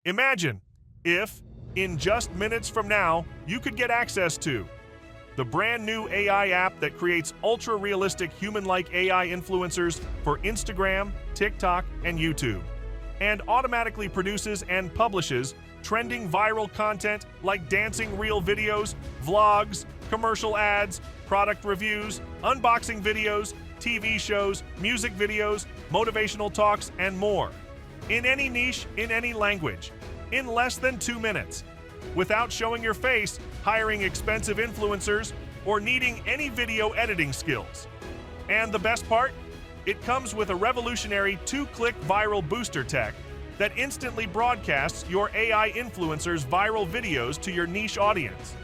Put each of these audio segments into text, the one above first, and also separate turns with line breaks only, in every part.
Imagine if, in just minutes from now, you could get access to the brand new AI app that creates ultra-realistic human-like AI influencers for Instagram, TikTok, and YouTube, and automatically produces and publishes trending viral content like dancing reel videos, vlogs, commercial ads, product reviews, unboxing videos, TV shows, music videos, motivational talks, and more. In any niche, in any language, in less than 2 minutes, without showing your face, hiring expensive influencers, or needing any video editing skills. And the best part? It comes with a revolutionary 2-click viral booster tech that instantly broadcasts your AI influencers' viral videos to your niche audience,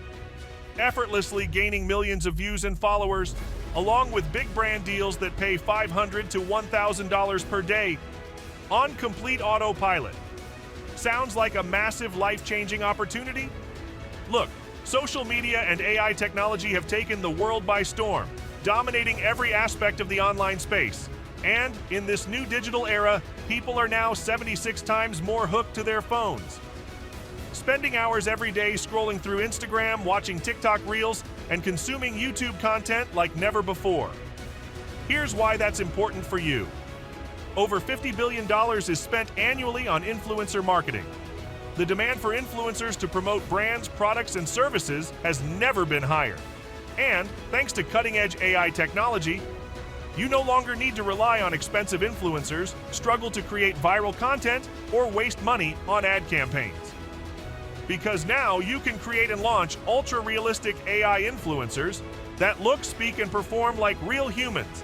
effortlessly gaining millions of views and followers, along with big brand deals that pay $500 to $1,000 per day on complete autopilot. Sounds like a massive life-changing opportunity? Look, social media and AI technology have taken the world by storm, dominating every aspect of the online space. And in this new digital era, people are now 76 times more hooked to their phones, spending hours every day scrolling through Instagram, watching TikTok Reels, and consuming YouTube content like never before. Here's why that's important for you. Over $50 billion is spent annually on influencer marketing. The demand for influencers to promote brands, products, and services has never been higher. And thanks to cutting-edge AI technology, you no longer need to rely on expensive influencers, struggle to create viral content, or waste money on ad campaigns. Because now you can create and launch ultra-realistic AI influencers that look, speak, and perform like real humans,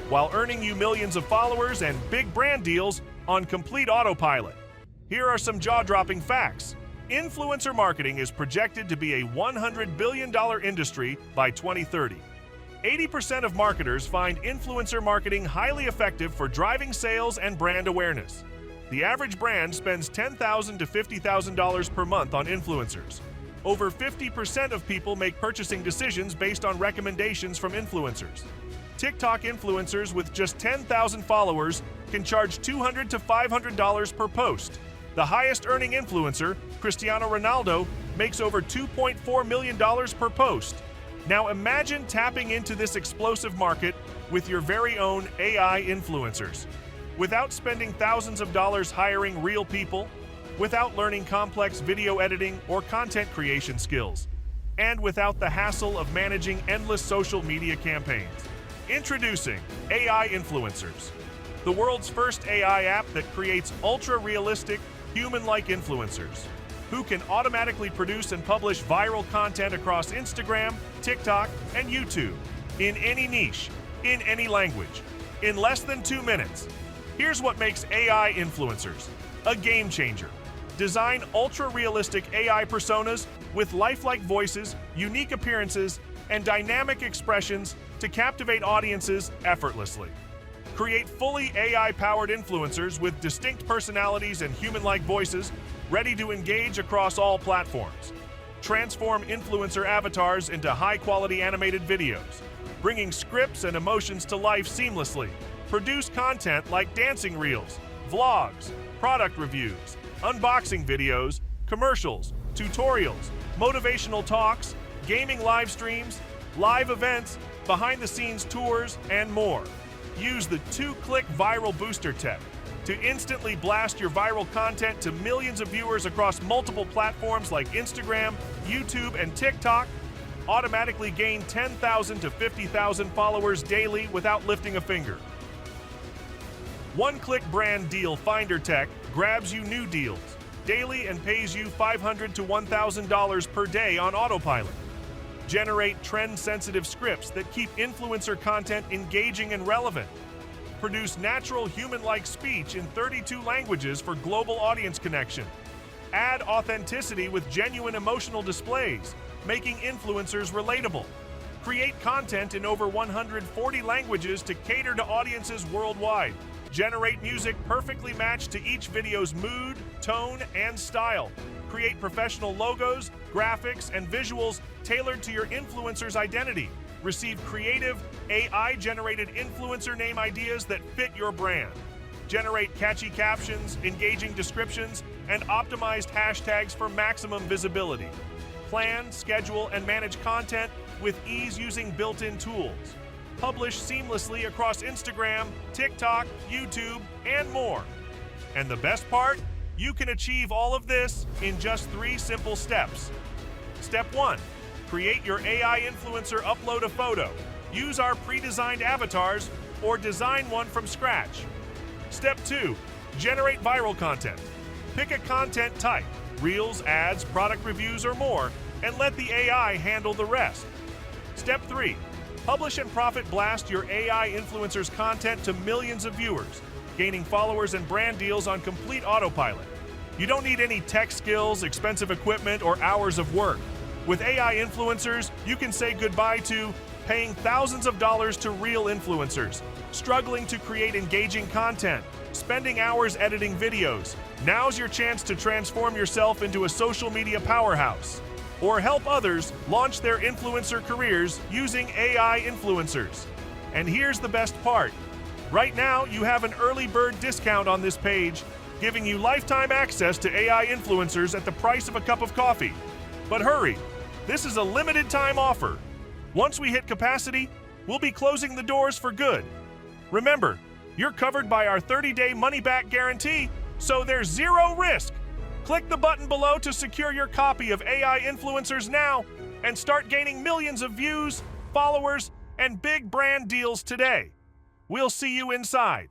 while earning you millions of followers and big brand deals on complete autopilot. Here are some jaw-dropping facts. Influencer marketing is projected to be a $100 billion industry by 2030. 80% of marketers find influencer marketing highly effective for driving sales and brand awareness. The average brand spends $10,000 to $50,000 per month on influencers. Over 50% of people make purchasing decisions based on recommendations from influencers. TikTok influencers with just 10,000 followers can charge $200 to $500 per post. The highest earning influencer, Cristiano Ronaldo, makes over $2.4 million per post. Now imagine tapping into this explosive market with your very own AI influencers, without spending thousands of dollars hiring real people, without learning complex video editing or content creation skills, and without the hassle of managing endless social media campaigns. Introducing AI Influencers, the world's first AI app that creates ultra-realistic, human-like influencers who can automatically produce and publish viral content across Instagram, TikTok, and YouTube, in any niche, in any language, in less than 2 minutes. Here's what makes AI influencers a game changer. Design ultra-realistic AI personas with lifelike voices, unique appearances, and dynamic expressions to captivate audiences effortlessly. Create fully AI-powered influencers with distinct personalities and human-like voices, ready to engage across all platforms. Transform influencer avatars into high-quality animated videos, bringing scripts and emotions to life seamlessly. Produce content like dancing reels, vlogs, product reviews, unboxing videos, commercials, tutorials, motivational talks, gaming live streams, live events, behind-the-scenes tours, and more. Use the 2-click viral booster tech to instantly blast your viral content to millions of viewers across multiple platforms like Instagram, YouTube, and TikTok. Automatically gain 10,000 to 50,000 followers daily without lifting a finger. One-click brand deal finder tech grabs you new deals daily and pays you $500 to $1,000 per day on autopilot. Generate trend-sensitive scripts that keep influencer content engaging and relevant. Produce natural human-like speech in 32 languages for global audience connection. Add authenticity with genuine emotional displays, making influencers relatable. Create content in over 140 languages to cater to audiences worldwide. Generate music perfectly matched to each video's mood, tone, and style. Create professional logos, graphics, and visuals tailored to your influencer's identity. Receive creative, AI-generated influencer name ideas that fit your brand. Generate catchy captions, engaging descriptions, and optimized hashtags for maximum visibility. Plan, schedule, and manage content with ease using built-in tools. Publish seamlessly across Instagram, TikTok, YouTube, and more. And the best part? You can achieve all of this in just 3 simple steps. Step 1. Create your AI influencer upload a photo. Use our pre-designed avatars or design one from scratch. Step 2. Generate viral content. Pick a content type, reels, ads, product reviews, or more, and let the AI handle the rest. Step 3. Publish and profit blast your AI influencer's content to millions of viewers, gaining followers and brand deals on complete autopilot. You don't need any tech skills, expensive equipment, or hours of work. With AI influencers, you can say goodbye to paying thousands of dollars to real influencers, struggling to create engaging content, spending hours editing videos. Now's your chance to transform yourself into a social media powerhouse, or help others launch their influencer careers using AI influencers. And here's the best part. Right now, you have an early bird discount on this page, giving you lifetime access to AI influencers at the price of a cup of coffee. But hurry, this is a limited time offer. Once we hit capacity, we'll be closing the doors for good. Remember, you're covered by our 30-day money-back guarantee, so there's zero risk. Click the button below to secure your copy of AI Influencers now and start gaining millions of views, followers, and big brand deals today. We'll see you inside.